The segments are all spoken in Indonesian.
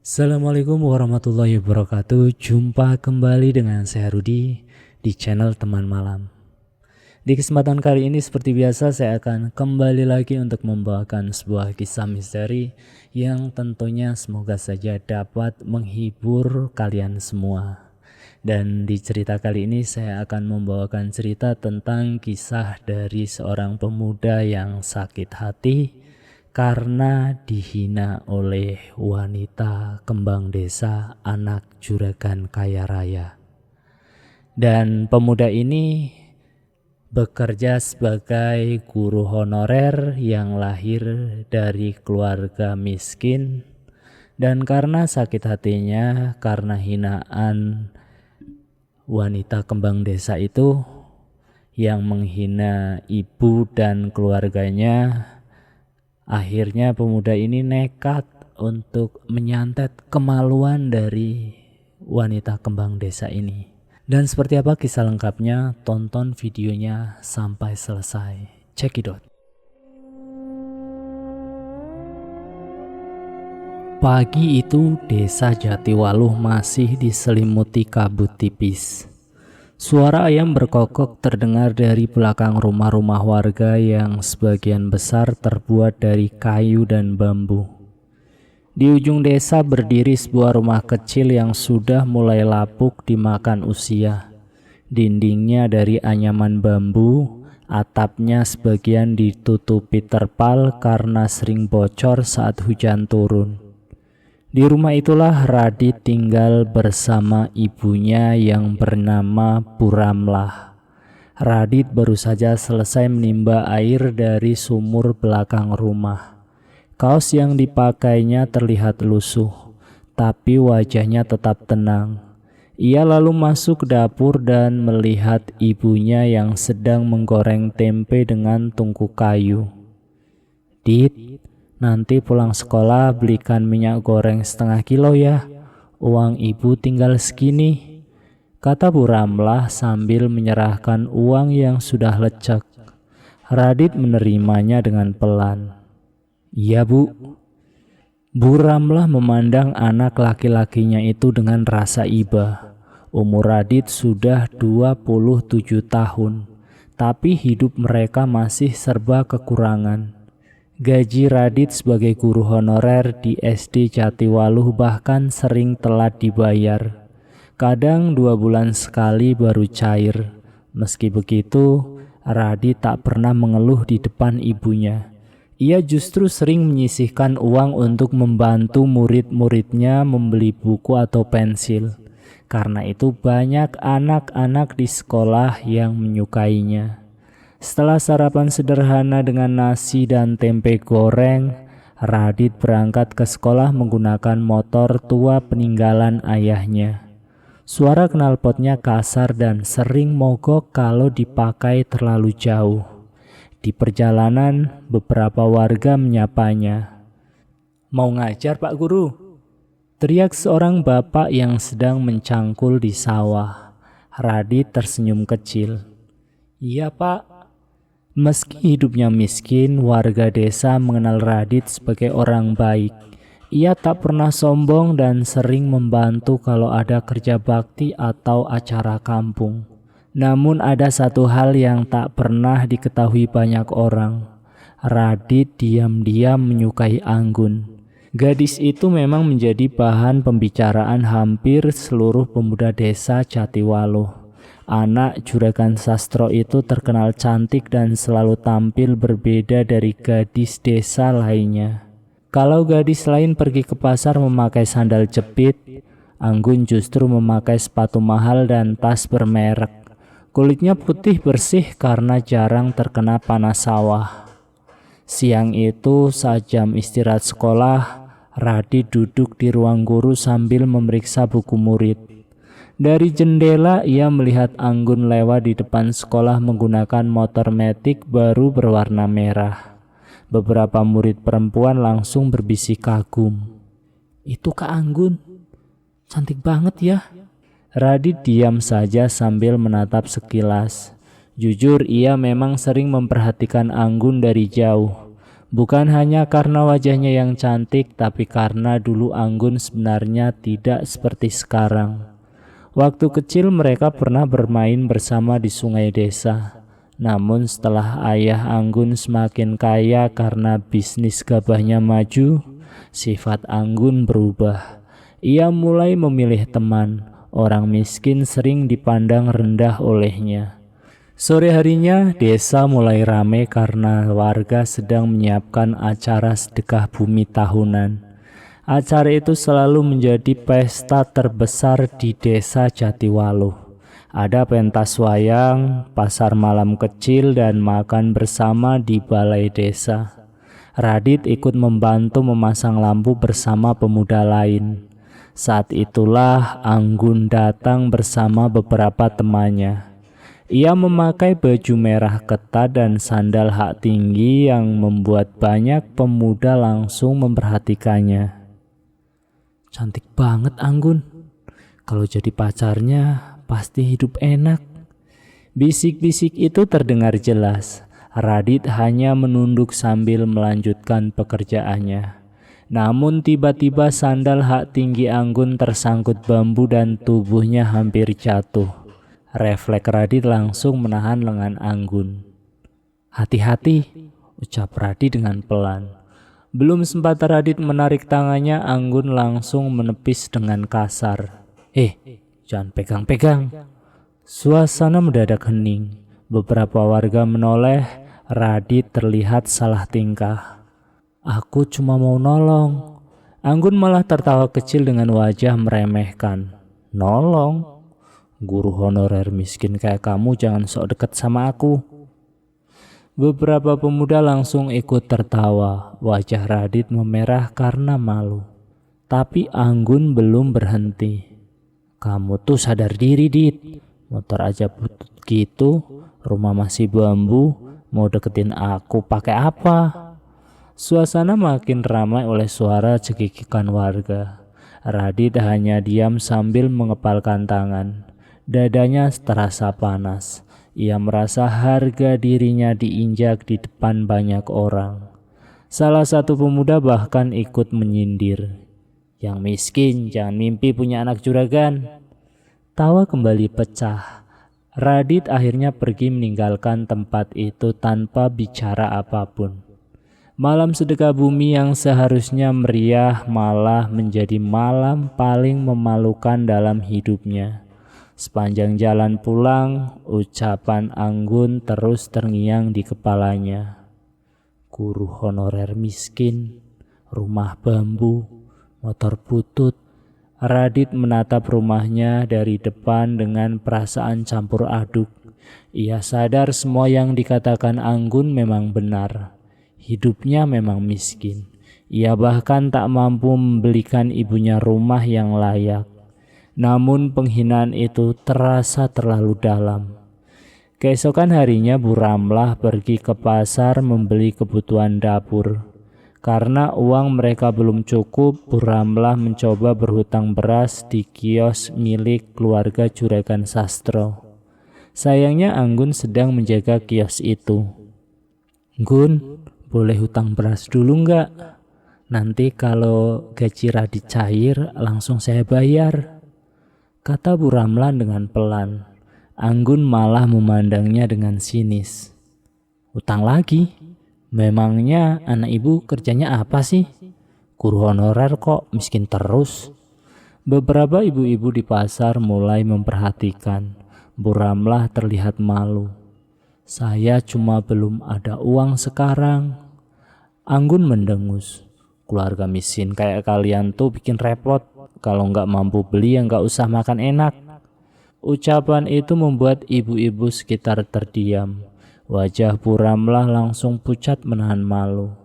Assalamualaikum warahmatullahi wabarakatuh. Jumpa kembali dengan saya Rudi di channel Teman Malam. Di kesempatan kali ini seperti biasa saya akan kembali lagi untuk membawakan sebuah kisah misteri yang tentunya semoga saja dapat menghibur kalian semua. Dan di cerita kali ini saya akan membawakan cerita tentang kisah dari seorang pemuda yang sakit hati karena dihina oleh wanita kembang desa anak juragan kaya raya. Dan pemuda ini bekerja sebagai guru honorer yang lahir dari keluarga miskin. Dan karena sakit hatinya karena hinaan wanita kembang desa itu yang menghina ibu dan keluarganya, akhirnya pemuda ini nekat untuk menyantet kemaluan dari wanita kembang desa ini. Dan seperti apa kisah lengkapnya? Tonton videonya sampai selesai. Check it out. Pagi itu desa Jatiwaluh masih diselimuti kabut tipis. Suara ayam berkokok terdengar dari belakang rumah-rumah warga yang sebagian besar terbuat dari kayu dan bambu. Di ujung desa berdiri sebuah rumah kecil yang sudah mulai lapuk dimakan usia. Dindingnya dari anyaman bambu, atapnya sebagian ditutupi terpal karena sering bocor saat hujan turun. Di rumah itulah Radit tinggal bersama ibunya yang bernama Buramlah. Radit baru saja selesai menimba air dari sumur belakang rumah. Kaos yang dipakainya terlihat lusuh, tapi wajahnya tetap tenang. Ia lalu masuk ke dapur dan melihat ibunya yang sedang menggoreng tempe dengan tungku kayu. "Dit, nanti pulang sekolah belikan minyak goreng 1/2 kilo ya. Uang ibu tinggal segini," kata Buramlah sambil menyerahkan uang yang sudah lecek. Radit menerimanya dengan pelan. "Iya bu." Buramlah memandang anak laki-lakinya itu dengan rasa iba. Umur Radit sudah 27 tahun, tapi hidup mereka masih serba kekurangan. Gaji Radit sebagai guru honorer di SD Jatiwaluh bahkan sering telat dibayar. Kadang 2 bulan sekali baru cair. Meski begitu, Radit tak pernah mengeluh di depan ibunya. Ia justru sering menyisihkan uang untuk membantu murid-muridnya membeli buku atau pensil. Karena itu banyak anak-anak di sekolah yang menyukainya. Setelah sarapan sederhana dengan nasi dan tempe goreng, Radit berangkat ke sekolah menggunakan motor tua peninggalan ayahnya. Suara knalpotnya kasar dan sering mogok kalau dipakai terlalu jauh. Di perjalanan, beberapa warga menyapanya. "Mau ngajar Pak Guru?" teriak seorang bapak yang sedang mencangkul di sawah. Radit tersenyum kecil. "Iya Pak." Meski hidupnya miskin, warga desa mengenal Radit sebagai orang baik. Ia tak pernah sombong dan sering membantu kalau ada kerja bakti atau acara kampung. Namun ada satu hal yang tak pernah diketahui banyak orang. Radit diam-diam menyukai Anggun. Gadis itu memang menjadi bahan pembicaraan hampir seluruh pemuda desa Jatiwaluh. Anak juragan sastro itu terkenal cantik dan selalu tampil berbeda dari gadis desa lainnya. Kalau gadis lain pergi ke pasar memakai sandal jepit, Anggun justru memakai sepatu mahal dan tas bermerek. Kulitnya putih bersih karena jarang terkena panas sawah. Siang itu saat jam istirahat sekolah, Radit duduk di ruang guru sambil memeriksa buku murid. Dari jendela ia melihat Anggun lewat di depan sekolah menggunakan motor metik baru berwarna merah. Beberapa murid perempuan langsung berbisik kagum. "Itu Kak Anggun, cantik banget ya." Radit diam saja sambil menatap sekilas. Jujur ia memang sering memperhatikan Anggun dari jauh. Bukan hanya karena wajahnya yang cantik, tapi karena dulu Anggun sebenarnya tidak seperti sekarang. Waktu kecil mereka pernah bermain bersama di sungai desa. Namun setelah ayah Anggun semakin kaya karena bisnis gabahnya maju, sifat Anggun berubah. Ia mulai memilih teman. Orang miskin sering dipandang rendah olehnya. Sore harinya, desa mulai ramai karena warga sedang menyiapkan acara sedekah bumi tahunan. Acara itu selalu menjadi pesta terbesar di desa Jatiwaluh. Ada pentas wayang, pasar malam kecil, dan makan bersama di balai desa. Radit ikut membantu memasang lampu bersama pemuda lain. Saat itulah Anggun datang bersama beberapa temannya. Ia memakai baju merah ketat dan sandal hak tinggi yang membuat banyak pemuda langsung memperhatikannya. Cantik banget Anggun. Kalau jadi pacarnya pasti hidup enak. Bisik-bisik itu terdengar jelas. Radit hanya menunduk sambil melanjutkan pekerjaannya. Namun tiba-tiba sandal hak tinggi Anggun tersangkut bambu dan tubuhnya hampir jatuh. Refleks Radit langsung menahan lengan Anggun. "Hati-hati," ucap Radit dengan pelan. Belum sempat Radit menarik tangannya, Anggun langsung menepis dengan kasar. Jangan pegang-pegang." Suasana mendadak hening. Beberapa warga menoleh. Radit terlihat salah tingkah. "Aku cuma mau nolong." Anggun malah tertawa kecil dengan wajah meremehkan. "Nolong? Guru honorer miskin kayak kamu jangan sok deket sama aku." Beberapa pemuda langsung ikut tertawa. Wajah Radit memerah karena malu. Tapi Anggun belum berhenti. "Kamu tuh sadar diri, Dit. Motor aja butut gitu, rumah masih bambu, mau deketin aku pakai apa?" Suasana makin ramai oleh suara cekikikan warga. Radit hanya diam sambil mengepalkan tangan. Dadanya terasa panas. Ia merasa harga dirinya diinjak di depan banyak orang. Salah satu pemuda bahkan ikut menyindir. "Yang miskin jangan mimpi punya anak juragan." Tawa kembali pecah. Radit akhirnya pergi meninggalkan tempat itu tanpa bicara apapun. Malam sedekah bumi yang seharusnya meriah malah menjadi malam paling memalukan dalam hidupnya. Sepanjang jalan pulang, ucapan Anggun terus terngiang di kepalanya. Guru honorer miskin, rumah bambu, motor butut. Radit menatap rumahnya dari depan dengan perasaan campur aduk. Ia sadar semua yang dikatakan Anggun memang benar. Hidupnya memang miskin. Ia bahkan tak mampu membelikan ibunya rumah yang layak. Namun penghinaan itu terasa terlalu dalam. Keesokan harinya Bu Ramlah pergi ke pasar membeli kebutuhan dapur. Karena uang mereka belum cukup, Bu Ramlah mencoba berhutang beras di kios milik keluarga Juragan Sastro. Sayangnya Anggun sedang menjaga kios itu. "Gun, boleh hutang beras dulu nggak? Nanti kalau gaji Radit cair langsung saya bayar," kata Bu Ramlan dengan pelan. Anggun malah memandangnya dengan sinis. "Utang lagi? Memangnya anak ibu kerjanya apa sih? Guru honorer kok miskin terus?" Beberapa ibu-ibu di pasar mulai memperhatikan. Bu Ramlah terlihat malu. "Saya cuma belum ada uang sekarang." Anggun mendengus. "Keluarga miskin kayak kalian tuh bikin repot. Kalau nggak mampu beli ya nggak usah makan enak." Ucapan itu membuat ibu-ibu sekitar terdiam. Wajah Bu Ramlah langsung pucat menahan malu.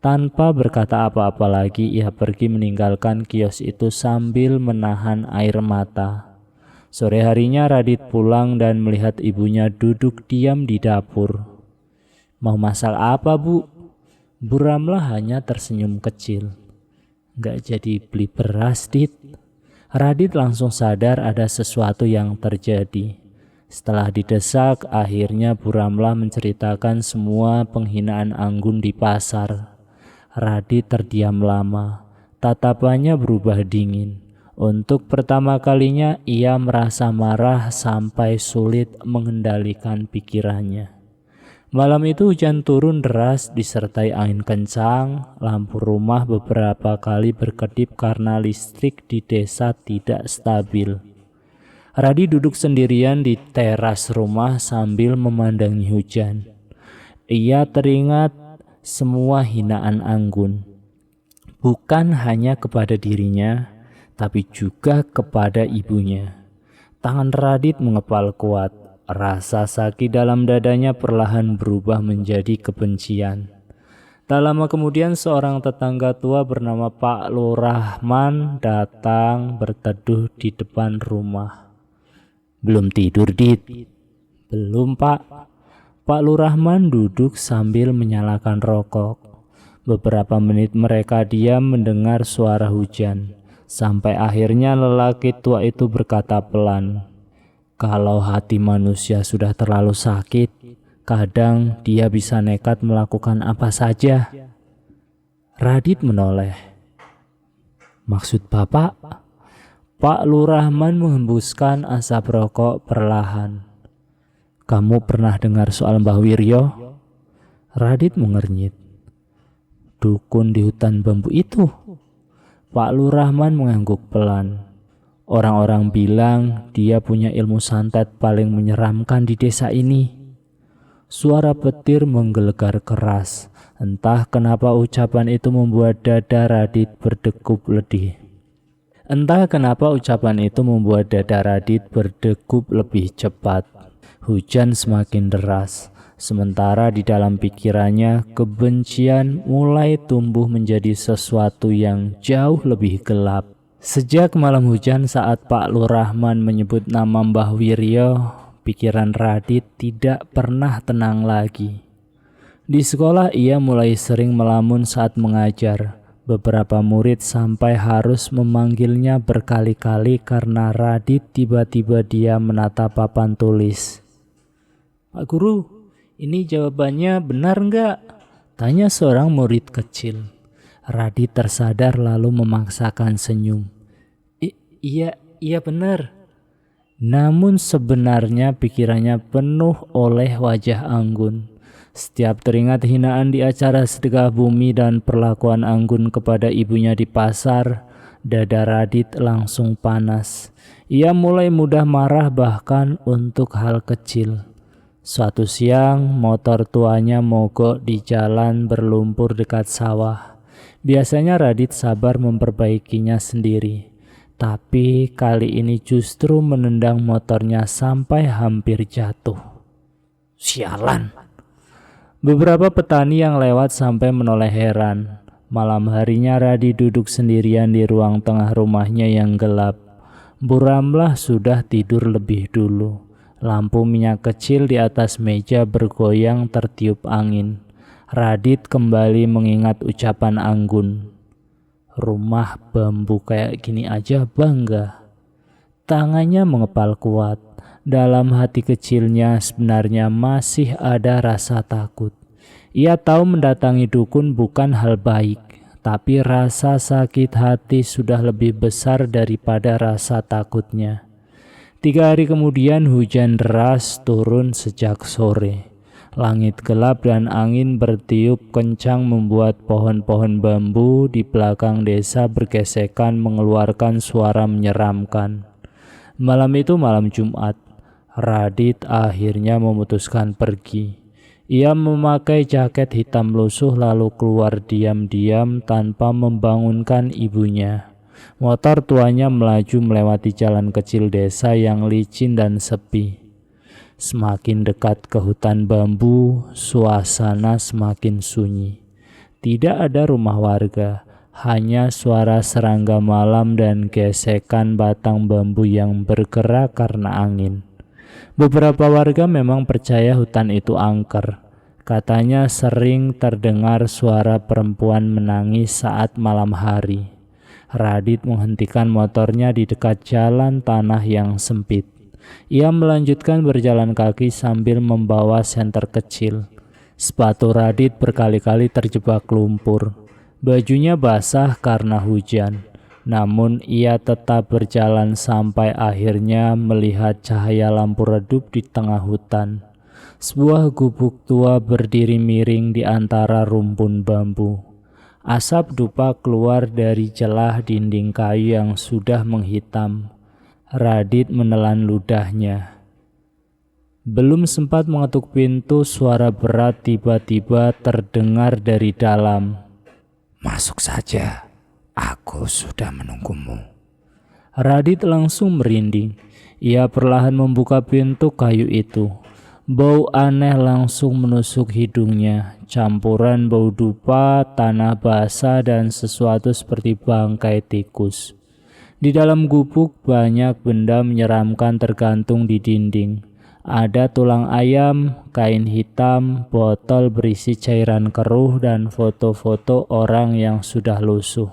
Tanpa berkata apa-apa lagi, ia pergi meninggalkan kios itu sambil menahan air mata. Sore harinya Radit pulang dan melihat ibunya duduk diam di dapur. "Mau masak apa, Bu?" Bu Ramlah hanya tersenyum kecil. "Nggak jadi beli beras, Dit." Radit langsung sadar ada sesuatu yang terjadi. Setelah didesak, akhirnya Bu Ramlah menceritakan semua penghinaan Anggun di pasar. Radit terdiam lama, tatapannya berubah dingin. Untuk pertama kalinya ia merasa marah sampai sulit mengendalikan pikirannya. Malam itu hujan turun deras disertai angin kencang. Lampu rumah beberapa kali berkedip karena listrik di desa tidak stabil. Radi duduk sendirian di teras rumah sambil memandangi hujan. Ia teringat semua hinaan Anggun, bukan hanya kepada dirinya, tapi juga kepada ibunya. Tangan Radit mengepal kuat. Rasa sakit dalam dadanya perlahan berubah menjadi kebencian. Tak lama kemudian seorang tetangga tua bernama Pak Lurahman datang berteduh di depan rumah. "Belum tidur, Dit?" "Belum, Pak." Pak Lurahman duduk sambil menyalakan rokok. Beberapa menit mereka diam mendengar suara hujan. Sampai akhirnya lelaki tua itu berkata pelan, "Kalau hati manusia sudah terlalu sakit, kadang dia bisa nekat melakukan apa saja." Radit menoleh. "Maksud Bapak?" Pak Lurahman menghembuskan asap rokok perlahan. "Kamu pernah dengar soal Mbah Wiryo?" Radit mengernyit. "Dukun di hutan bambu itu?" Pak Lurahman mengangguk pelan. "Orang-orang bilang dia punya ilmu santet paling menyeramkan di desa ini." Suara petir menggelegar keras. Entah kenapa ucapan itu membuat dada Radit berdegup lebih cepat. Hujan semakin deras. Sementara di dalam pikirannya, kebencian mulai tumbuh menjadi sesuatu yang jauh lebih gelap. Sejak malam hujan saat Pak Lurahman menyebut nama Mbah Wiryo, pikiran Radit tidak pernah tenang lagi. Di sekolah ia mulai sering melamun saat mengajar. Beberapa murid sampai harus memanggilnya berkali-kali karena Radit tiba-tiba dia menatap papan tulis. "Pak Guru, ini jawabannya benar enggak?" tanya seorang murid kecil. Radit tersadar lalu memaksakan senyum. Iya benar." Namun sebenarnya pikirannya penuh oleh wajah Anggun. Setiap teringat hinaan di acara sedekah bumi dan perlakuan Anggun kepada ibunya di pasar, dada Radit langsung panas. Ia mulai mudah marah bahkan untuk hal kecil. Suatu siang, motor tuanya mogok di jalan berlumpur dekat sawah. Biasanya Radit sabar memperbaikinya sendiri. Tapi kali ini justru menendang motornya sampai hampir jatuh. "Sialan!" Beberapa petani yang lewat sampai menoleh heran. Malam harinya Radit duduk sendirian di ruang tengah rumahnya yang gelap. Bu Ramlah sudah tidur lebih dulu. Lampu minyak kecil di atas meja bergoyang tertiup angin. Radit kembali mengingat ucapan Anggun. "Rumah bambu kayak gini aja bangga." Tangannya mengepal kuat. Dalam hati kecilnya sebenarnya masih ada rasa takut. Ia tahu mendatangi dukun bukan hal baik, tapi rasa sakit hati sudah lebih besar daripada rasa takutnya. 3 hari kemudian hujan deras turun sejak sore. Langit gelap dan angin bertiup kencang membuat pohon-pohon bambu di belakang desa bergesekan mengeluarkan suara menyeramkan. Malam itu malam Jumat. Radit akhirnya memutuskan pergi. Ia memakai jaket hitam lusuh lalu keluar diam-diam tanpa membangunkan ibunya. Motor tuanya melaju melewati jalan kecil desa yang licin dan sepi. Semakin dekat ke hutan bambu, suasana semakin sunyi. Tidak ada rumah warga, hanya suara serangga malam dan gesekan batang bambu yang bergerak karena angin. Beberapa warga memang percaya hutan itu angker. Katanya sering terdengar suara perempuan menangis saat malam hari. Radit menghentikan motornya di dekat jalan tanah yang sempit. Ia melanjutkan berjalan kaki sambil membawa senter kecil. Sepatu Radit berkali-kali terjebak lumpur. Bajunya basah karena hujan. Namun ia tetap berjalan sampai akhirnya melihat cahaya lampu redup di tengah hutan. Sebuah gubuk tua berdiri miring di antara rumpun bambu. Asap dupa keluar dari celah dinding kayu yang sudah menghitam. Radit menelan ludahnya. Belum sempat mengetuk pintu, suara berat tiba-tiba terdengar dari dalam. "Masuk saja, aku sudah menunggumu." Radit langsung merinding. Ia perlahan membuka pintu kayu itu. Bau aneh langsung menusuk hidungnya, campuran bau dupa, tanah basah, dan sesuatu seperti bangkai tikus. Di dalam gubuk banyak benda menyeramkan tergantung di dinding. Ada tulang ayam, kain hitam, botol berisi cairan keruh, dan foto-foto orang yang sudah lusuh.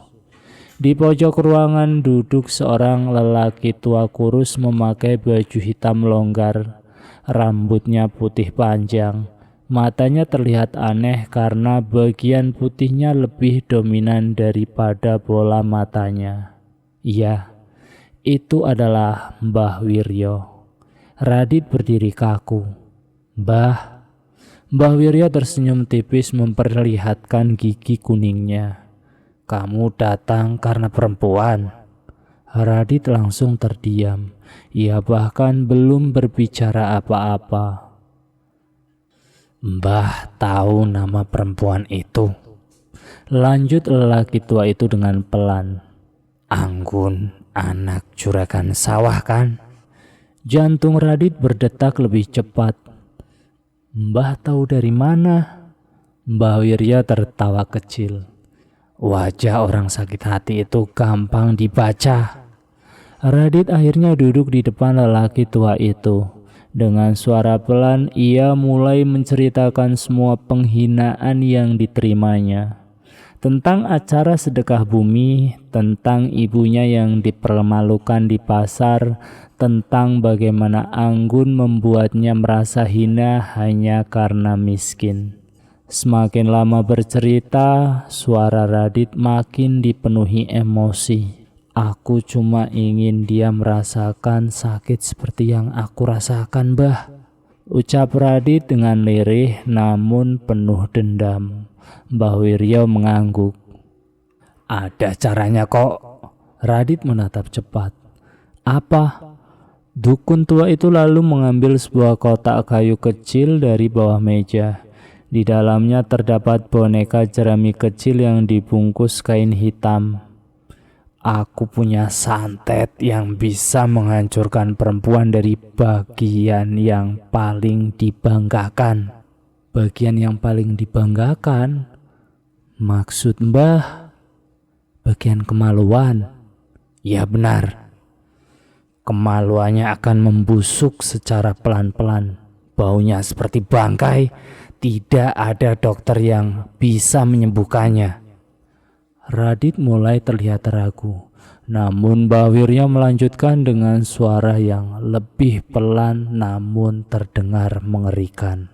Di pojok ruangan duduk seorang lelaki tua kurus memakai baju hitam longgar. Rambutnya putih panjang. Matanya terlihat aneh karena bagian putihnya lebih dominan daripada bola matanya. Iya, itu adalah Mbah Wiryo. Radit berdiri kaku. "Mbah." Mbah Wiryo tersenyum tipis memperlihatkan gigi kuningnya. "Kamu datang karena perempuan?" Radit langsung terdiam. Ia bahkan belum berbicara apa-apa. "Mbah tahu nama perempuan itu?" Lanjut lelaki tua itu dengan pelan. "Anggun, anak juragan sawah kan?" Jantung Radit berdetak lebih cepat. "Mbah tahu dari mana?" Mbah Wirya tertawa kecil. "Wajah orang sakit hati itu gampang dibaca." Radit akhirnya duduk di depan lelaki tua itu. Dengan suara pelan ia mulai menceritakan semua penghinaan yang diterimanya. Tentang acara sedekah bumi, tentang ibunya yang dipermalukan di pasar, tentang bagaimana Anggun membuatnya merasa hina hanya karena miskin. Semakin lama bercerita, suara Radit makin dipenuhi emosi. "Aku cuma ingin dia merasakan sakit seperti yang aku rasakan, Mbah," ucap Radit dengan lirih namun penuh dendam. Mbah Wiryo mengangguk. "Ada caranya kok." Radit menatap cepat. "Apa?" Dukun tua itu lalu mengambil sebuah kotak kayu kecil dari bawah meja. Di dalamnya terdapat boneka jerami kecil yang dibungkus kain hitam. "Aku punya santet yang bisa menghancurkan perempuan dari bagian yang paling dibanggakan." "Bagian yang paling dibanggakan? Maksud Mbah bagian kemaluan?" "Ya benar. Kemaluannya akan membusuk secara pelan-pelan. Baunya seperti bangkai. Tidak ada dokter yang bisa menyembuhkannya." Radit mulai terlihat ragu. Namun Mbah Wirya melanjutkan dengan suara yang lebih pelan namun terdengar mengerikan.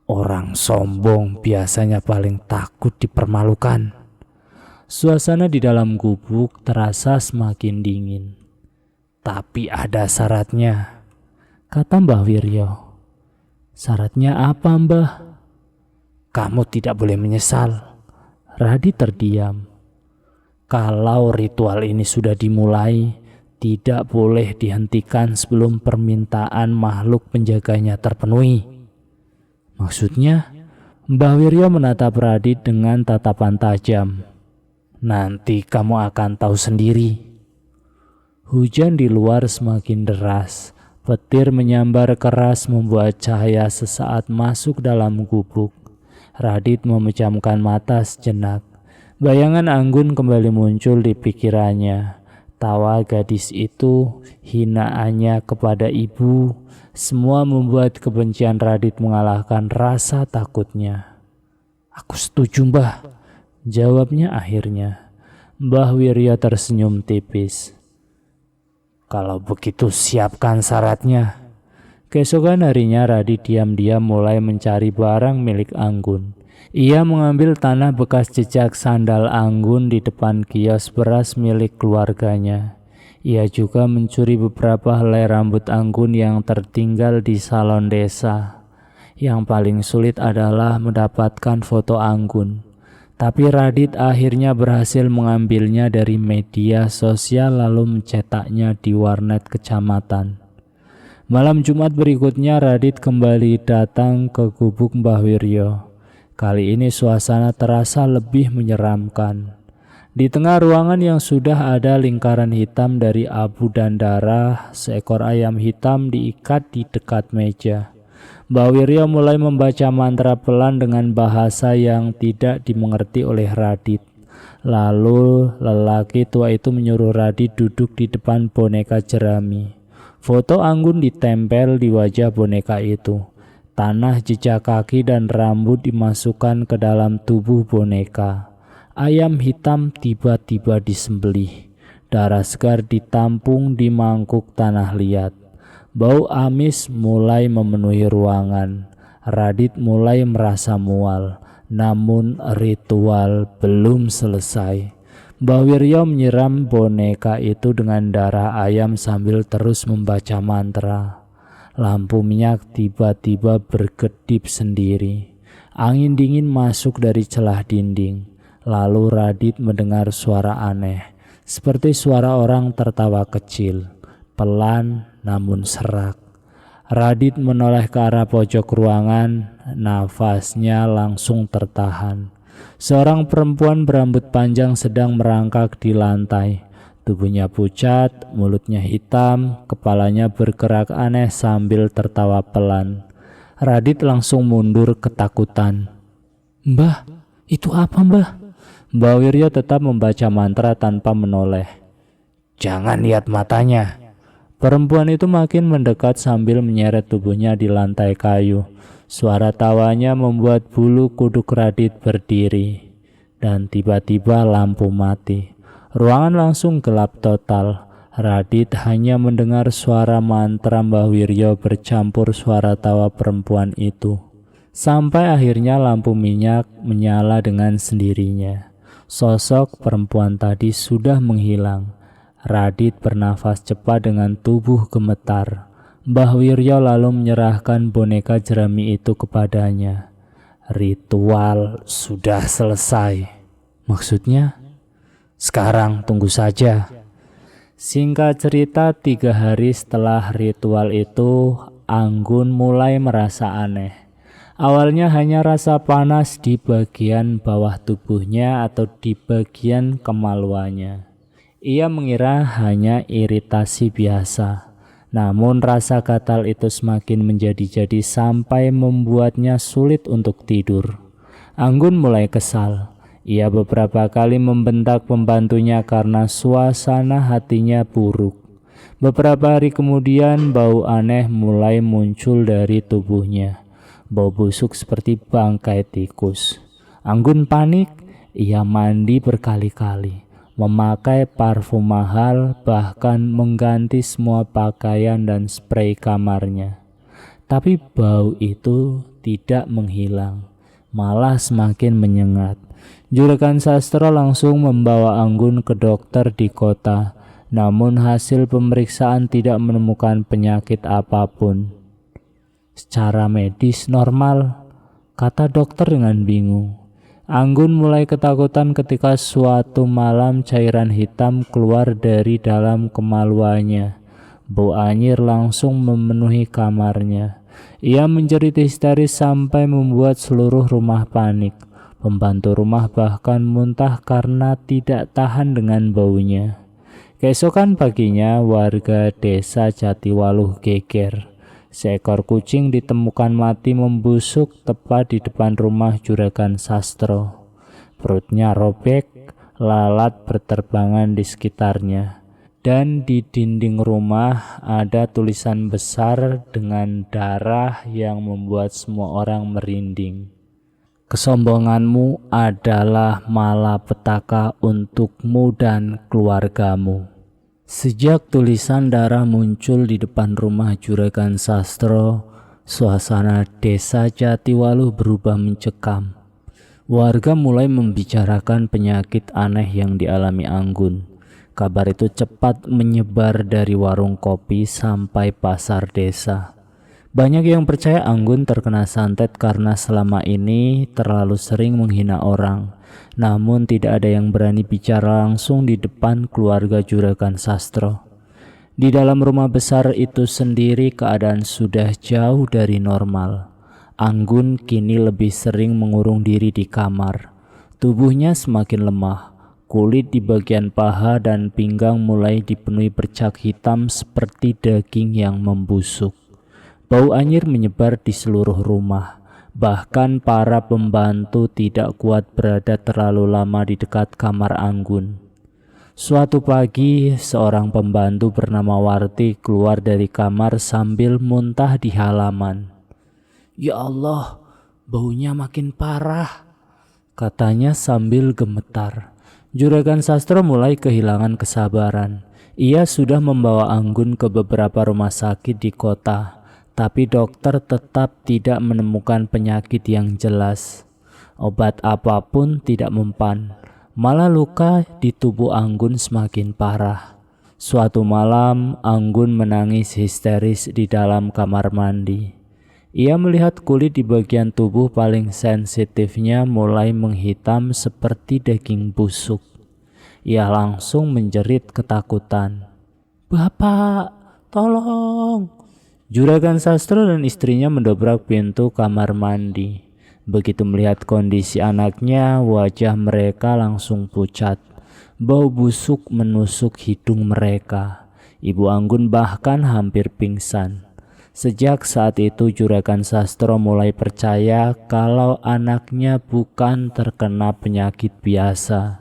"Orang sombong biasanya paling takut dipermalukan." Suasana di dalam gubuk terasa semakin dingin. "Tapi ada syaratnya," kata Mbah Wiryo. "Syaratnya apa, Mbah?" "Kamu tidak boleh menyesal." Radit terdiam. "Kalau ritual ini sudah dimulai, tidak boleh dihentikan sebelum permintaan makhluk penjaganya terpenuhi." "Maksudnya?" Mbah Wiryo menatap Radit dengan tatapan tajam. "Nanti kamu akan tahu sendiri." Hujan di luar semakin deras. Petir menyambar keras membuat cahaya sesaat masuk dalam gubuk. Radit memejamkan mata sejenak. Bayangan Anggun kembali muncul di pikirannya. Tawa gadis itu, hinaannya kepada ibu, semua membuat kebencian Radit mengalahkan rasa takutnya. "Aku setuju, Mbah," jawabnya akhirnya. Mbah Wirya tersenyum tipis. Kalau begitu siapkan syaratnya. Keesokan harinya Radit diam-diam mulai mencari barang milik Anggun. Ia mengambil tanah bekas jejak sandal Anggun di depan kios beras milik keluarganya. Ia juga mencuri beberapa helai rambut Anggun yang tertinggal di salon desa. Yang paling sulit adalah mendapatkan foto Anggun. Tapi Radit akhirnya berhasil mengambilnya dari media sosial lalu mencetaknya di warnet kecamatan. Malam Jumat berikutnya Radit kembali datang ke gubuk Mbah Wiryo. Kali ini suasana terasa lebih menyeramkan. Di tengah ruangan yang sudah ada lingkaran hitam dari abu dan darah, seekor ayam hitam diikat di dekat meja. Mbah Wiryo mulai membaca mantra pelan dengan bahasa yang tidak dimengerti oleh Radit. Lalu lelaki tua itu menyuruh Radit duduk di depan boneka jerami. Foto Anggun ditempel di wajah boneka itu. Tanah, jejak kaki, dan rambut dimasukkan ke dalam tubuh boneka. Ayam hitam tiba-tiba disembelih. Darah segar ditampung di mangkuk tanah liat. Bau amis mulai memenuhi ruangan. Radit mulai merasa mual. Namun ritual belum selesai. Mbah Wiryo menyiram boneka itu dengan darah ayam sambil terus membaca mantra. Lampu minyak tiba-tiba berkedip sendiri. Angin dingin masuk dari celah dinding. Lalu Radit mendengar suara aneh, seperti suara orang tertawa kecil, pelan namun serak. Radit menoleh ke arah pojok ruangan, nafasnya langsung tertahan. Seorang perempuan berambut panjang sedang merangkak di lantai. Tubuhnya pucat, mulutnya hitam, kepalanya bergerak aneh sambil tertawa pelan. Radit langsung mundur ketakutan. "Mbah, itu apa, Mbah?" Mbah Wiryo tetap membaca mantra tanpa menoleh. Jangan lihat matanya. Perempuan itu makin mendekat sambil menyeret tubuhnya di lantai kayu. Suara tawanya membuat bulu kuduk Radit berdiri. Dan tiba-tiba lampu mati. Ruangan langsung gelap total. Radit hanya mendengar suara mantra Mbah Wiryo bercampur suara tawa perempuan itu. Sampai akhirnya lampu minyak menyala dengan sendirinya. Sosok perempuan tadi sudah menghilang. Radit bernafas cepat dengan tubuh gemetar. Mbah Wiryo lalu menyerahkan boneka jerami itu kepadanya. Ritual sudah selesai. Maksudnya? Sekarang tunggu saja. Singkat cerita, 3 hari setelah ritual itu, Anggun mulai merasa aneh. Awalnya hanya rasa panas di bagian bawah tubuhnya atau di bagian kemaluannya. Ia mengira hanya iritasi biasa. Namun rasa gatal itu semakin menjadi-jadi sampai membuatnya sulit untuk tidur. Anggun mulai kesal. Ia beberapa kali membentak pembantunya karena suasana hatinya buruk. Beberapa hari kemudian bau aneh mulai muncul dari tubuhnya. Bau busuk seperti bangkai tikus. Anggun panik, ia mandi berkali-kali, memakai parfum mahal, bahkan mengganti semua pakaian dan spray kamarnya. Tapi bau itu tidak menghilang, malah semakin menyengat. Juragan Sastro langsung membawa Anggun ke dokter di kota, namun hasil pemeriksaan tidak menemukan penyakit apapun. Secara medis normal, kata dokter dengan bingung. Anggun mulai ketakutan ketika suatu malam cairan hitam keluar dari dalam kemaluannya. Bau anyir langsung memenuhi kamarnya. Ia menjerit histeris sampai membuat seluruh rumah panik. Pembantu rumah bahkan muntah karena tidak tahan dengan baunya. Keesokan paginya, warga desa Jatiwaluh geger. Seekor kucing ditemukan mati membusuk tepat di depan rumah Juragan Sastro. Perutnya robek, lalat berterbangan di sekitarnya. Dan di dinding rumah ada tulisan besar dengan darah yang membuat semua orang merinding. Kesombonganmu adalah malapetaka untukmu dan keluargamu. Sejak tulisan darah muncul di depan rumah Juragan Sastro, suasana desa Jatiwaluh berubah mencekam. Warga mulai membicarakan penyakit aneh yang dialami Anggun. Kabar itu cepat menyebar dari warung kopi sampai pasar desa. Banyak yang percaya Anggun terkena santet karena selama ini terlalu sering menghina orang. Namun tidak ada yang berani bicara langsung di depan keluarga Juragan Sastro. Di dalam rumah besar itu sendiri keadaan sudah jauh dari normal. Anggun kini lebih sering mengurung diri di kamar. Tubuhnya semakin lemah. Kulit di bagian paha dan pinggang mulai dipenuhi bercak hitam seperti daging yang membusuk. Bau anyir menyebar di seluruh rumah. Bahkan para pembantu tidak kuat berada terlalu lama di dekat kamar Anggun. Suatu pagi, seorang pembantu bernama Warti keluar dari kamar sambil muntah di halaman. "Ya Allah, baunya makin parah," katanya sambil gemetar. Juragan Sastro mulai kehilangan kesabaran. Ia sudah membawa Anggun ke beberapa rumah sakit di kota, tapi dokter tetap tidak menemukan penyakit yang jelas. Obat apapun tidak mempan, malah luka di tubuh Anggun semakin parah. Suatu malam, Anggun menangis histeris di dalam kamar mandi. Ia melihat kulit di bagian tubuh paling sensitifnya mulai menghitam seperti daging busuk. Ia langsung menjerit ketakutan. "Bapak, tolong!" Juragan Sastro dan istrinya mendobrak pintu kamar mandi. Begitu melihat kondisi anaknya, wajah mereka langsung pucat. Bau busuk menusuk hidung mereka. Ibu Anggun bahkan hampir pingsan. Sejak saat itu Juragan Sastro mulai percaya kalau anaknya bukan terkena penyakit biasa.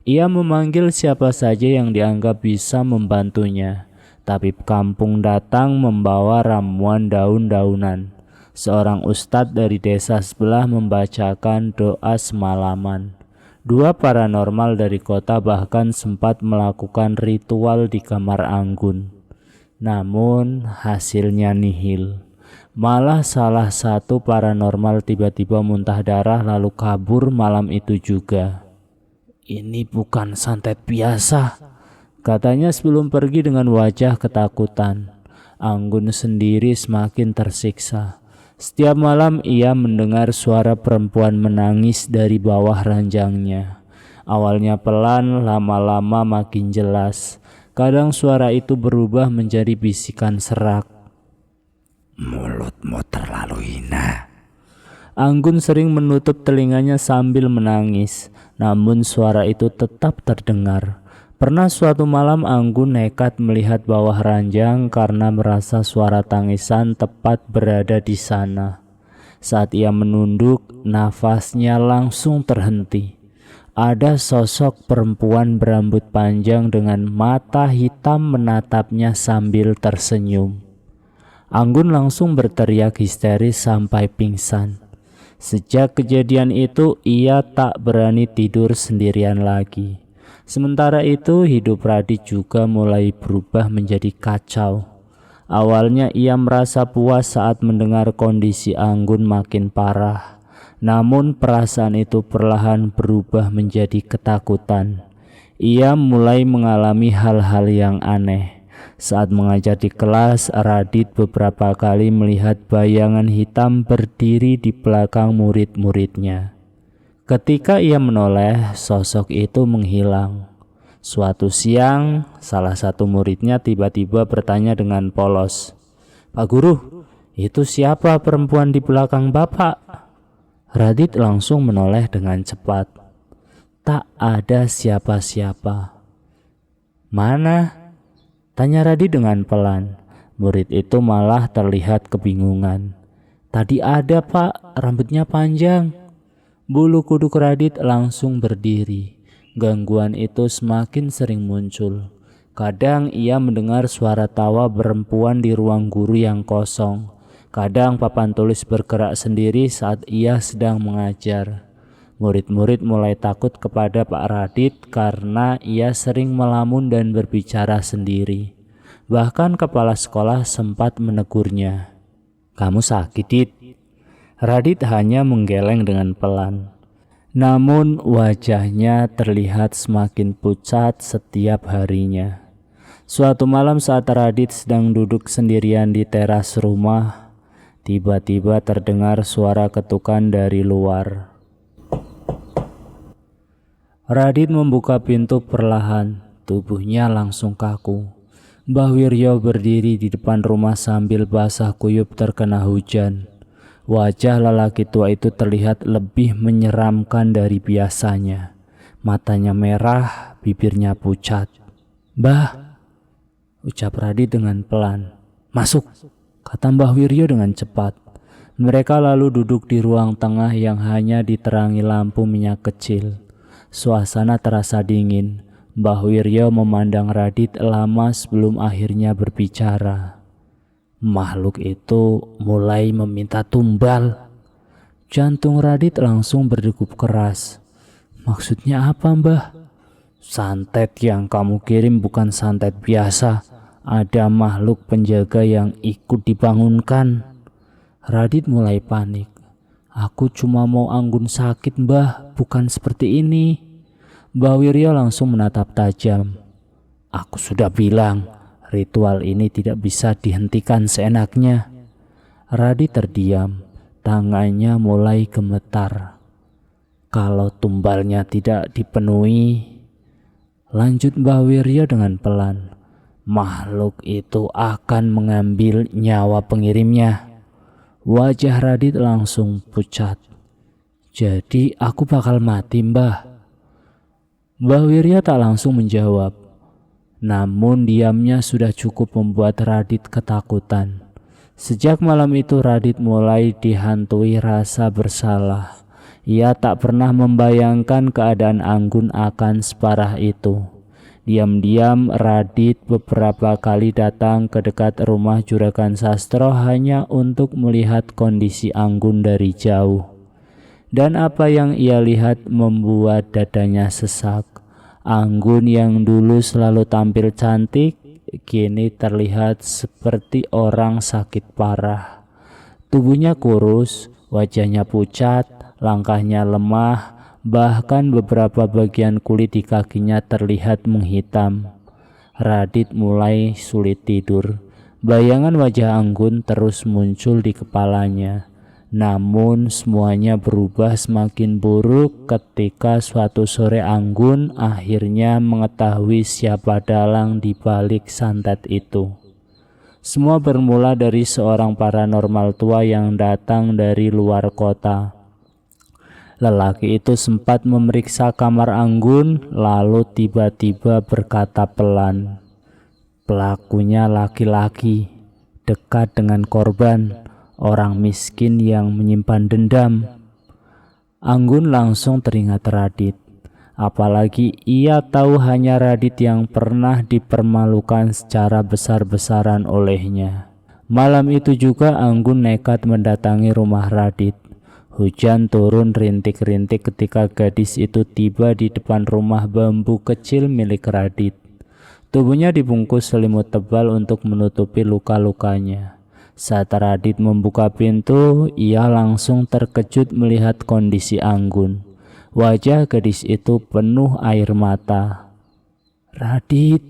Ia memanggil siapa saja yang dianggap bisa membantunya. Tabib kampung datang membawa ramuan daun-daunan. Seorang ustadz dari desa sebelah membacakan doa semalaman. Dua paranormal dari kota bahkan sempat melakukan ritual di kamar Anggun. Namun hasilnya nihil. Malah salah satu paranormal tiba-tiba muntah darah lalu kabur malam itu juga. "Ini bukan santet biasa," katanya sebelum pergi dengan wajah ketakutan. Anggun sendiri semakin tersiksa. Setiap malam ia mendengar suara perempuan menangis dari bawah ranjangnya. Awalnya pelan, lama-lama makin jelas. Kadang suara itu berubah menjadi bisikan serak. "Mulutmu terlalu hina." Anggun sering menutup telinganya sambil menangis, namun suara itu tetap terdengar. Pernah suatu malam Anggun nekat melihat bawah ranjang karena merasa suara tangisan tepat berada di sana. Saat ia menunduk, nafasnya langsung terhenti. Ada sosok perempuan berambut panjang dengan mata hitam menatapnya sambil tersenyum. Anggun langsung berteriak histeris sampai pingsan. Sejak kejadian itu, ia tak berani tidur sendirian lagi. Sementara itu, hidup Radit juga mulai berubah menjadi kacau. Awalnya ia merasa puas saat mendengar kondisi Anggun makin parah. Namun perasaan itu perlahan berubah menjadi ketakutan. Ia mulai mengalami hal-hal yang aneh. Saat mengajar di kelas, Radit beberapa kali melihat bayangan hitam berdiri di belakang murid-muridnya. Ketika ia menoleh, sosok itu menghilang. Suatu siang, salah satu muridnya tiba-tiba bertanya dengan polos, "Pak Guru, itu siapa perempuan di belakang Bapak?" Radit langsung menoleh dengan cepat. Tak ada siapa-siapa. "Mana?" tanya Radit dengan pelan. Murid itu malah terlihat kebingungan. "Tadi ada, Pak, rambutnya panjang." Bulu kuduk Radit langsung berdiri. Gangguan itu semakin sering muncul. Kadang ia mendengar suara tawa perempuan di ruang guru yang kosong. Kadang papan tulis bergerak sendiri saat ia sedang mengajar. Murid-murid mulai takut kepada Pak Radit karena ia sering melamun dan berbicara sendiri. Bahkan kepala sekolah sempat menegurnya. "Kamu sakit, Dit?" Radit hanya menggeleng dengan pelan. Namun wajahnya terlihat semakin pucat setiap harinya. Suatu malam saat Radit sedang duduk sendirian di teras rumah, tiba-tiba terdengar suara ketukan dari luar. Radit membuka pintu perlahan, tubuhnya langsung kaku. Mbah Wiryo berdiri di depan rumah sambil basah kuyup terkena hujan. Wajah lelaki tua itu terlihat lebih menyeramkan dari biasanya. Matanya merah, bibirnya pucat. "Mbah," ucap Radit dengan pelan. "Masuk," kata Mbah Wiryo dengan cepat. Mereka lalu duduk di ruang tengah yang hanya diterangi lampu minyak kecil. Suasana terasa dingin. Mbah Wiryo memandang Radit lama sebelum akhirnya berbicara. "Makhluk itu mulai meminta tumbal." Jantung Radit langsung berdegup keras. "Maksudnya apa, Mbah?" "Santet yang kamu kirim bukan santet biasa. Ada makhluk penjaga yang ikut dibangunkan." Radit mulai panik. "Aku cuma mau Anggun sakit, Mbah, bukan seperti ini." Mbah Wiryo langsung menatap tajam. "Aku sudah bilang, ritual ini tidak bisa dihentikan seenaknya." Radit terdiam, tangannya mulai gemetar. "Kalau tumbalnya tidak dipenuhi," lanjut Mbah Wiryo dengan pelan, "makhluk itu akan mengambil nyawa pengirimnya." Wajah Radit langsung pucat. "Jadi aku bakal mati, Mbah?" Mbah Wiryo tak langsung menjawab. Namun diamnya sudah cukup membuat Radit ketakutan. Sejak malam itu Radit mulai dihantui rasa bersalah. Ia tak pernah membayangkan keadaan Anggun akan separah itu. Diam-diam Radit beberapa kali datang ke dekat rumah Juragan Sastro hanya untuk melihat kondisi Anggun dari jauh. Dan apa yang ia lihat membuat dadanya sesak. Anggun yang dulu selalu tampil cantik, kini terlihat seperti orang sakit parah. Tubuhnya kurus, wajahnya pucat, langkahnya lemah, bahkan beberapa bagian kulit di kakinya terlihat menghitam. Radit mulai sulit tidur. Bayangan wajah Anggun terus muncul di kepalanya. Namun semuanya berubah semakin buruk ketika suatu sore Anggun akhirnya mengetahui siapa dalang di balik santet itu. Semua bermula dari seorang paranormal tua yang datang dari luar kota. Lelaki itu sempat memeriksa kamar Anggun, lalu tiba-tiba berkata pelan, "Pelakunya laki-laki, dekat dengan korban, orang miskin yang menyimpan dendam." Anggun langsung teringat Radit. Apalagi ia tahu hanya Radit yang pernah dipermalukan secara besar-besaran olehnya. Malam itu juga Anggun nekat mendatangi rumah Radit. Hujan turun rintik-rintik ketika gadis itu tiba di depan rumah bambu kecil milik Radit. Tubuhnya dibungkus selimut tebal untuk menutupi luka-lukanya. Saat Radit membuka pintu, ia langsung terkejut melihat kondisi Anggun. Wajah gadis itu penuh air mata. "Radit!"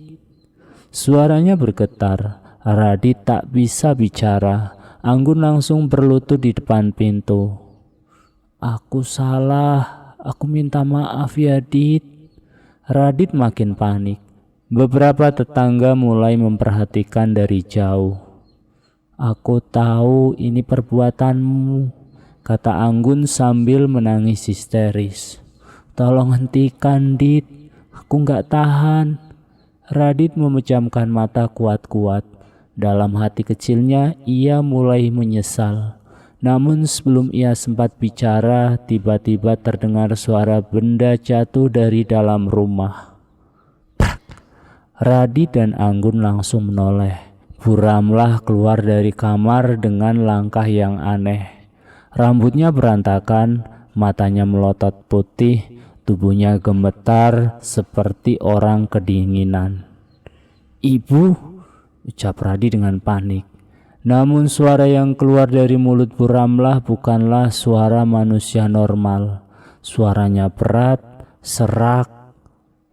Suaranya bergetar. Radit tak bisa bicara. Anggun langsung berlutut di depan pintu. "Aku salah, aku minta maaf ya, Dit." Radit makin panik. Beberapa tetangga mulai memperhatikan dari jauh. "Aku tahu ini perbuatanmu," kata Anggun sambil menangis histeris. "Tolong hentikan, Dit, aku gak tahan." Radit memejamkan mata kuat-kuat. Dalam hati kecilnya ia mulai menyesal. Namun sebelum ia sempat bicara, tiba-tiba terdengar suara benda jatuh dari dalam rumah. Radit dan Anggun langsung menoleh. Buramlah keluar dari kamar dengan langkah yang aneh. Rambutnya berantakan, matanya melotot putih, tubuhnya gemetar seperti orang kedinginan. "Ibu," ucap Radi dengan panik. Namun suara yang keluar dari mulut Bu Ramlah bukanlah suara manusia normal. Suaranya berat, serak,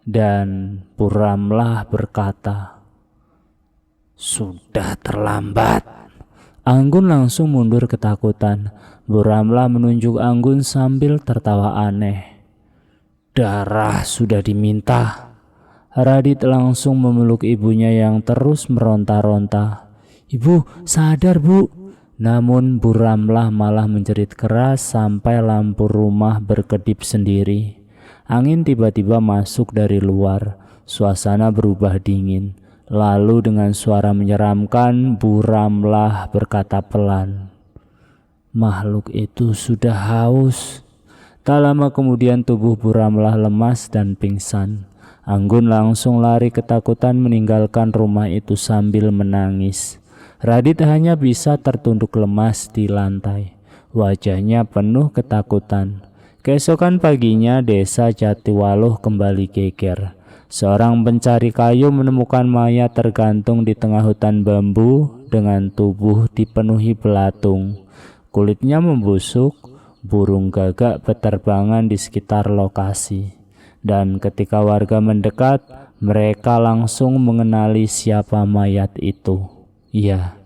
dan Bu Ramlah berkata, "Sudah terlambat." Anggun langsung mundur ketakutan. Bu Ramlah menunjuk Anggun sambil tertawa aneh. "Darah sudah diminta." Radit langsung memeluk ibunya yang terus meronta-ronta. "Ibu, sadar Bu." Namun Bu Ramlah malah menjerit keras sampai lampu rumah berkedip sendiri. Angin tiba-tiba masuk dari luar. Suasana berubah dingin. Lalu dengan suara menyeramkan, Bu Ramlah berkata pelan, "Makhluk itu sudah haus." Tak lama kemudian tubuh Bu Ramlah lemas dan pingsan. Anggun langsung lari ketakutan meninggalkan rumah itu sambil menangis. Radit hanya bisa tertunduk lemas di lantai. Wajahnya penuh ketakutan. Keesokan paginya desa Jatiwaluh kembali geger. Seorang pencari kayu menemukan mayat tergantung di tengah hutan bambu dengan tubuh dipenuhi belatung. Kulitnya membusuk, burung gagak berterbangan di sekitar lokasi. Dan ketika warga mendekat, mereka langsung mengenali siapa mayat itu. Ya,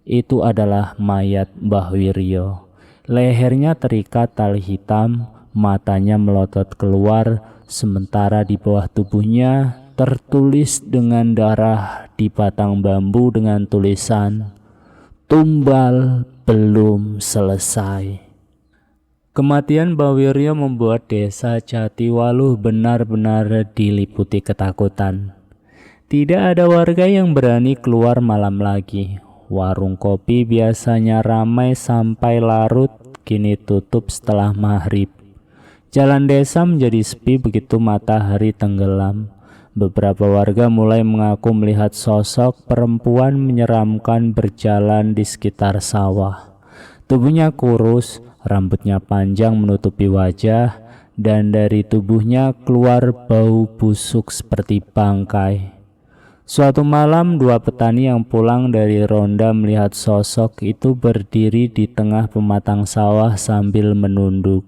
itu adalah mayat Mbah Wiryo. Lehernya terikat tali hitam, matanya melotot keluar, sementara di bawah tubuhnya tertulis dengan darah di batang bambu dengan tulisan, "Tumbal belum selesai." Kematian Mbah Wiryo membuat desa Jatiwaluh benar-benar diliputi ketakutan. Tidak ada warga yang berani keluar malam lagi. Warung kopi biasanya ramai sampai larut, kini tutup setelah maghrib. Jalan desa menjadi sepi begitu matahari tenggelam. Beberapa warga mulai mengaku melihat sosok perempuan menyeramkan berjalan di sekitar sawah. Tubuhnya kurus, rambutnya panjang menutupi wajah, dan dari tubuhnya keluar bau busuk seperti bangkai. Suatu malam, dua petani yang pulang dari ronda melihat sosok itu berdiri di tengah pematang sawah sambil menunduk.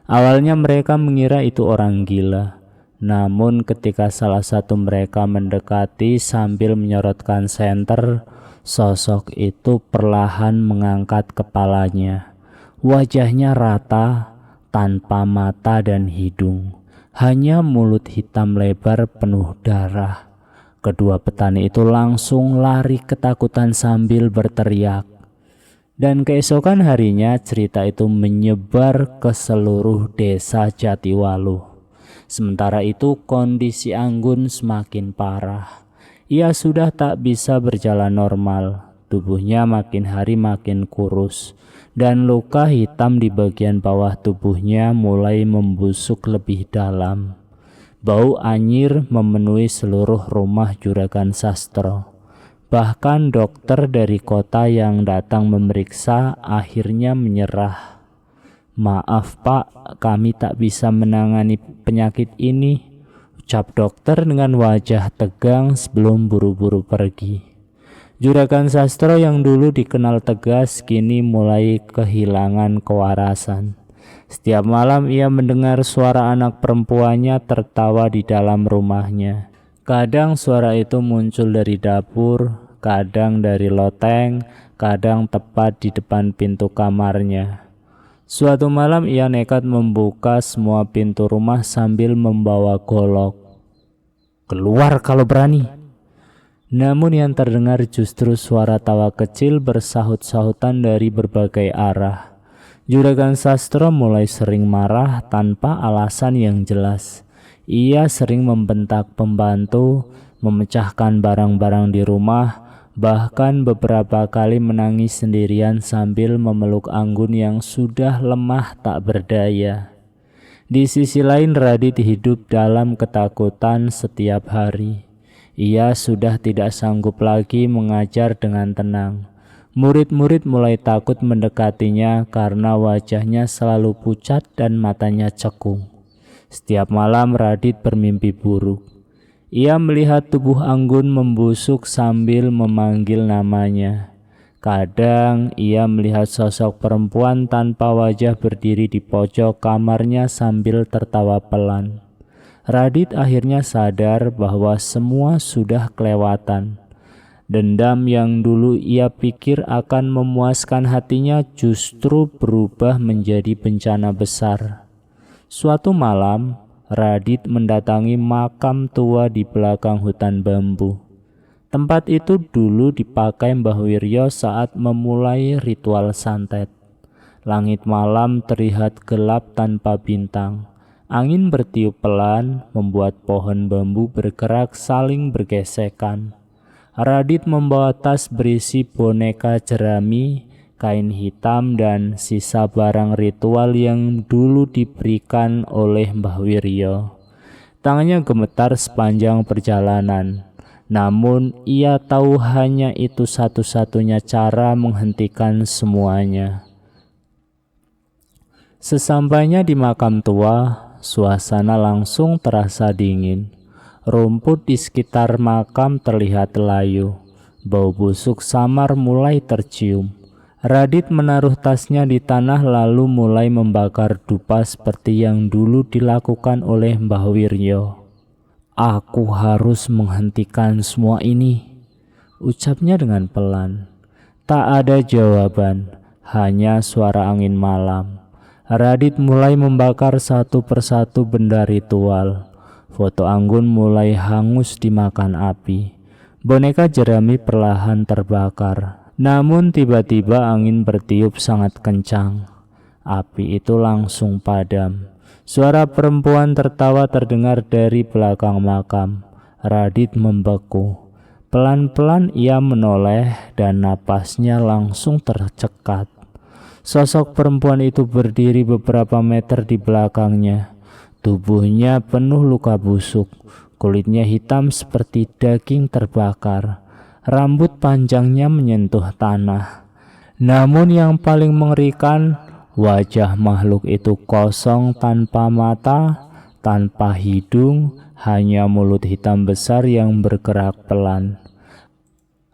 Awalnya mereka mengira itu orang gila. Namun ketika salah satu mereka mendekati sambil menyorotkan senter, sosok itu perlahan mengangkat kepalanya. Wajahnya rata, tanpa mata dan hidung. Hanya mulut hitam lebar penuh darah. Kedua petani itu langsung lari ketakutan sambil berteriak. Dan keesokan harinya cerita itu menyebar ke seluruh desa Jatiwaluh. Sementara itu kondisi Anggun semakin parah. Ia sudah tak bisa berjalan normal. Tubuhnya makin hari makin kurus. Dan luka hitam di bagian bawah tubuhnya mulai membusuk lebih dalam. Bau anyir memenuhi seluruh rumah Juragan Sastro. Bahkan dokter dari kota yang datang memeriksa akhirnya menyerah. "Maaf Pak, kami tak bisa menangani penyakit ini," ucap dokter dengan wajah tegang sebelum buru-buru pergi. Juragan Sastro yang dulu dikenal tegas kini mulai kehilangan kewarasan. Setiap malam ia mendengar suara anak perempuannya tertawa di dalam rumahnya. Kadang suara itu muncul dari dapur, kadang dari loteng, kadang tepat di depan pintu kamarnya. Suatu malam ia nekat membuka semua pintu rumah sambil membawa golok. "Keluar kalau berani." Namun yang terdengar justru suara tawa kecil bersahut-sahutan dari berbagai arah. Juragan Sastro mulai sering marah tanpa alasan yang jelas. Ia sering membentak pembantu, memecahkan barang-barang di rumah, bahkan beberapa kali menangis sendirian sambil memeluk Anggun yang sudah lemah tak berdaya. Di sisi lain Radit hidup dalam ketakutan setiap hari. Ia sudah tidak sanggup lagi mengajar dengan tenang. Murid-murid mulai takut mendekatinya karena wajahnya selalu pucat dan matanya cekung. Setiap malam Radit bermimpi buruk. Ia melihat tubuh Anggun membusuk sambil memanggil namanya. Kadang ia melihat sosok perempuan tanpa wajah berdiri di pojok kamarnya sambil tertawa pelan. Radit akhirnya sadar bahwa semua sudah kelewatan. Dendam yang dulu ia pikir akan memuaskan hatinya justru berubah menjadi bencana besar. Suatu malam, Radit mendatangi makam tua di belakang hutan bambu. Tempat itu dulu dipakai Mbah Wiryo saat memulai ritual santet. Langit malam terlihat gelap tanpa bintang. Angin bertiup pelan, membuat pohon bambu bergerak saling bergesekan. Radit membawa tas berisi boneka jerami, kain hitam, dan sisa barang ritual yang dulu diberikan oleh Mbah Wiryo. Tangannya gemetar sepanjang perjalanan, namun ia tahu hanya itu satu-satunya cara menghentikan semuanya. Sesampainya di makam tua, suasana langsung terasa dingin. Rumput di sekitar makam terlihat layu. Bau busuk samar mulai tercium. Radit menaruh tasnya di tanah lalu mulai membakar dupa seperti yang dulu dilakukan oleh Mbah Wiryo. "Aku harus menghentikan semua ini," ucapnya dengan pelan. Tak ada jawaban, hanya suara angin malam. Radit mulai membakar satu persatu benda ritual. Foto Anggun mulai hangus dimakan api. Boneka jerami perlahan terbakar. Namun tiba-tiba angin bertiup sangat kencang. Api itu langsung padam. Suara perempuan tertawa terdengar dari belakang makam. Radit membeku. Pelan-pelan ia menoleh dan napasnya langsung tercekat. Sosok perempuan itu berdiri beberapa meter di belakangnya. Tubuhnya penuh luka busuk, kulitnya hitam seperti daging terbakar, rambut panjangnya menyentuh tanah. Namun yang paling mengerikan, wajah makhluk itu kosong tanpa mata, tanpa hidung, hanya mulut hitam besar yang bergerak pelan.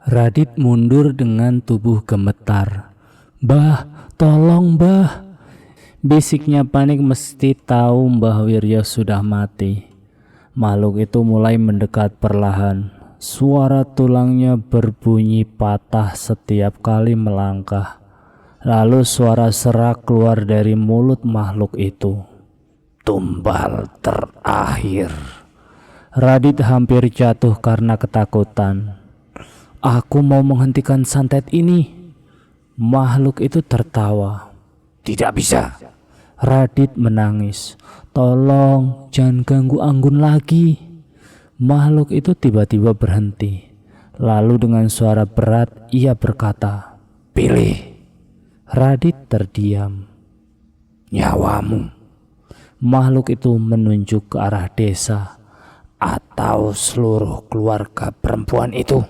Radit mundur dengan tubuh gemetar. "Mbah, tolong Mbah!" Bisiknya panik, mesti tahu Mbah Wiryo sudah mati. Makhluk itu mulai mendekat perlahan. Suara tulangnya berbunyi patah setiap kali melangkah. Lalu suara serak keluar dari mulut makhluk itu. "Tumbal terakhir." Radit hampir jatuh karena ketakutan. "Aku mau menghentikan santet ini." Makhluk itu tertawa. "Tidak bisa." Radit menangis. "Tolong, jangan ganggu Anggun lagi." Makhluk itu tiba-tiba berhenti. Lalu dengan suara berat ia berkata, "Pilih." Radit terdiam. "Nyawamu." Makhluk itu menunjuk ke arah desa. "Atau seluruh keluarga perempuan itu."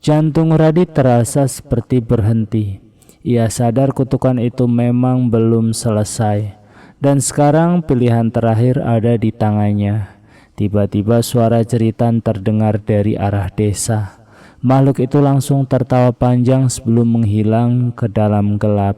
Jantung Radit terasa seperti berhenti. Ia sadar kutukan itu memang belum selesai, dan sekarang pilihan terakhir ada di tangannya. Tiba-tiba suara jeritan terdengar dari arah desa. Makhluk itu langsung tertawa panjang sebelum menghilang ke dalam gelap.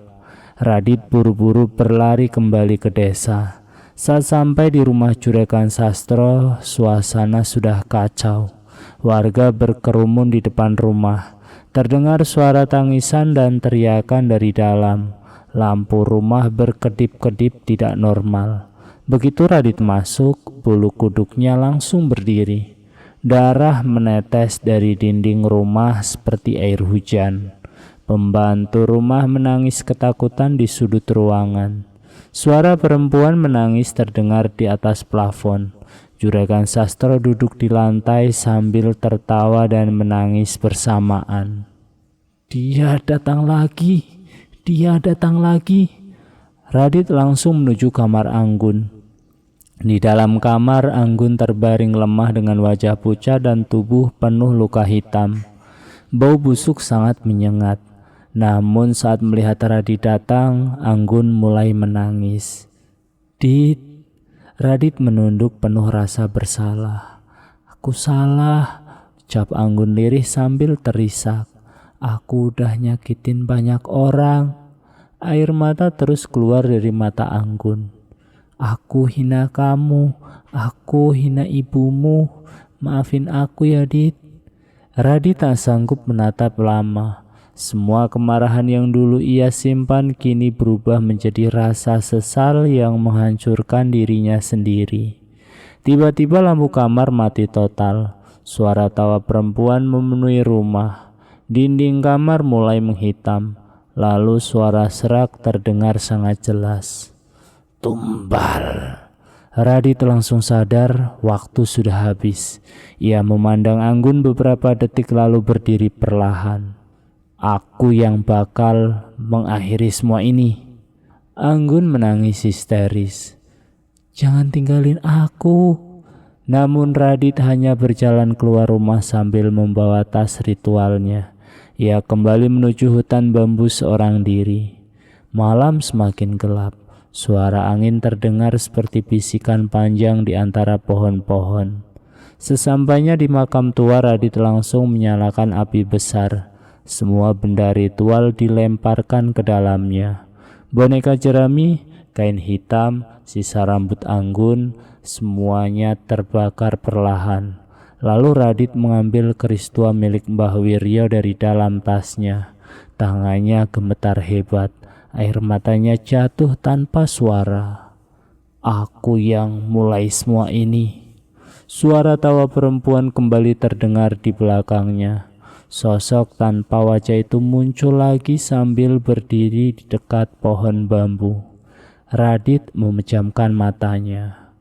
Radit buru-buru berlari kembali ke desa. Saat sampai di rumah Juragan Sastro, suasana sudah kacau. Warga berkerumun di depan rumah. Terdengar suara tangisan dan teriakan dari dalam. Lampu rumah berkedip-kedip tidak normal. Begitu Radit masuk, bulu kuduknya langsung berdiri. Darah menetes dari dinding rumah seperti air hujan. Pembantu rumah menangis ketakutan di sudut ruangan. Suara perempuan menangis terdengar di atas plafon. Juragan Sastro duduk di lantai sambil tertawa dan menangis bersamaan. "Dia datang lagi, dia datang lagi." Radit langsung menuju kamar Anggun. Di dalam kamar, Anggun terbaring lemah dengan wajah pucat dan tubuh penuh luka hitam. Bau busuk sangat menyengat. Namun saat melihat Radit datang, Anggun mulai menangis. "Dit," Radit menunduk penuh rasa bersalah. "Aku salah," ucap Anggun lirih sambil terisak. "Aku udah nyakitin banyak orang." Air mata terus keluar dari mata Anggun. "Aku hina kamu, aku hina ibumu. Maafin aku ya, Dit." Radit tak sanggup menatap lama. Semua kemarahan yang dulu ia simpan kini berubah menjadi rasa sesal yang menghancurkan dirinya sendiri. Tiba-tiba lampu kamar mati total. Suara tawa perempuan memenuhi rumah. Dinding kamar mulai menghitam. Lalu suara serak terdengar sangat jelas. "Tumbal." Radit langsung sadar waktu sudah habis. Ia memandang Anggun beberapa detik lalu berdiri perlahan. "Aku yang bakal mengakhiri semua ini." Anggun menangis histeris. "Jangan tinggalin aku." Namun Radit hanya berjalan keluar rumah sambil membawa tas ritualnya. Ia kembali menuju hutan bambu seorang diri. Malam semakin gelap. Suara angin terdengar seperti bisikan panjang di antara pohon-pohon. Sesampainya di makam tua, Radit langsung menyalakan api besar. Semua benda ritual dilemparkan ke dalamnya. Boneka jerami, kain hitam, sisa rambut Anggun, semuanya terbakar perlahan. Lalu Radit mengambil keris tua milik Mbah Wiryo dari dalam tasnya. Tangannya gemetar hebat, air matanya jatuh tanpa suara. "Aku yang mulai semua ini." Suara tawa perempuan kembali terdengar di belakangnya. Sosok tanpa wajah itu muncul lagi sambil berdiri di dekat pohon bambu. Radit memejamkan matanya.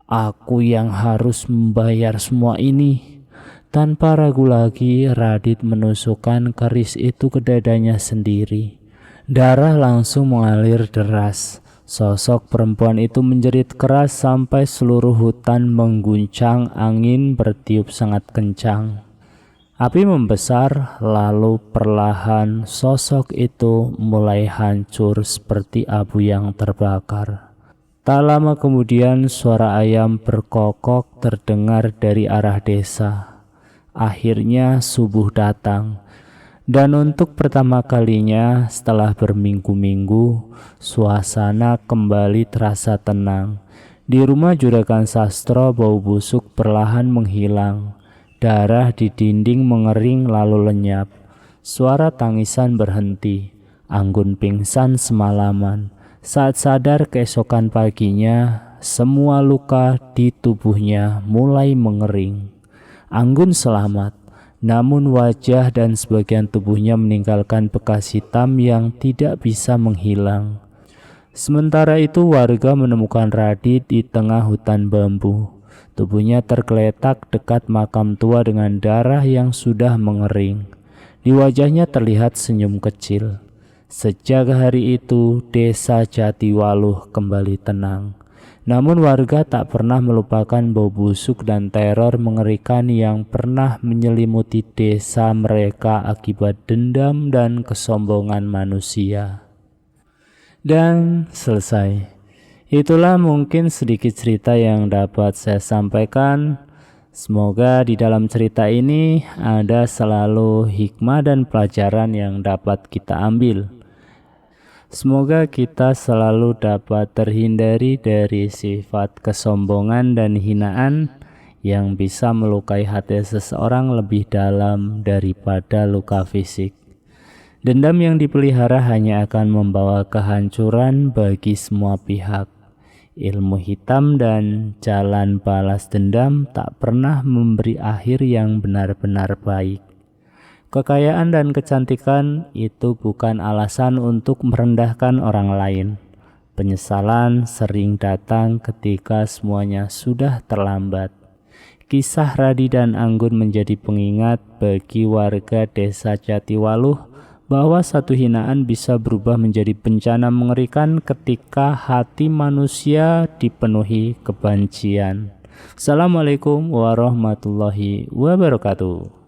"Aku yang harus membayar semua ini." Tanpa ragu lagi, Radit menusukkan keris itu ke dadanya sendiri. Darah langsung mengalir deras. Sosok perempuan itu menjerit keras sampai seluruh hutan mengguncang, angin bertiup sangat kencang. Api membesar, lalu perlahan sosok itu mulai hancur seperti abu yang terbakar. Tak lama kemudian suara ayam berkokok terdengar dari arah desa. Akhirnya subuh datang. Dan untuk pertama kalinya setelah berminggu-minggu, suasana kembali terasa tenang. Di rumah Juragan Sastro bau busuk perlahan menghilang. Darah di dinding mengering lalu lenyap. Suara tangisan berhenti. Anggun pingsan semalaman. Saat sadar keesokan paginya, semua luka di tubuhnya mulai mengering. Anggun selamat, namun wajah dan sebagian tubuhnya meninggalkan bekas hitam yang tidak bisa menghilang. Sementara itu warga menemukan Radit di tengah hutan bambu. Tubuhnya tergeletak dekat makam tua dengan darah yang sudah mengering. Di wajahnya terlihat senyum kecil. Sejak hari itu, desa Jatiwaluh kembali tenang. Namun warga tak pernah melupakan bau busuk dan teror mengerikan yang pernah menyelimuti desa mereka akibat dendam dan kesombongan manusia. Dan selesai. Itulah mungkin sedikit cerita yang dapat saya sampaikan. Semoga di dalam cerita ini ada selalu hikmah dan pelajaran yang dapat kita ambil. Semoga kita selalu dapat terhindari dari sifat kesombongan dan hinaan yang bisa melukai hati seseorang lebih dalam daripada luka fisik. Dendam yang dipelihara hanya akan membawa kehancuran bagi semua pihak. Ilmu hitam dan jalan balas dendam tak pernah memberi akhir yang benar-benar baik. Kekayaan dan kecantikan itu bukan alasan untuk merendahkan orang lain. Penyesalan sering datang ketika semuanya sudah terlambat. Kisah Radi dan Anggun menjadi pengingat bagi warga desa Jatiwaluh bahwa satu hinaan bisa berubah menjadi bencana mengerikan ketika hati manusia dipenuhi kebencian. Assalamualaikum warahmatullahi wabarakatuh.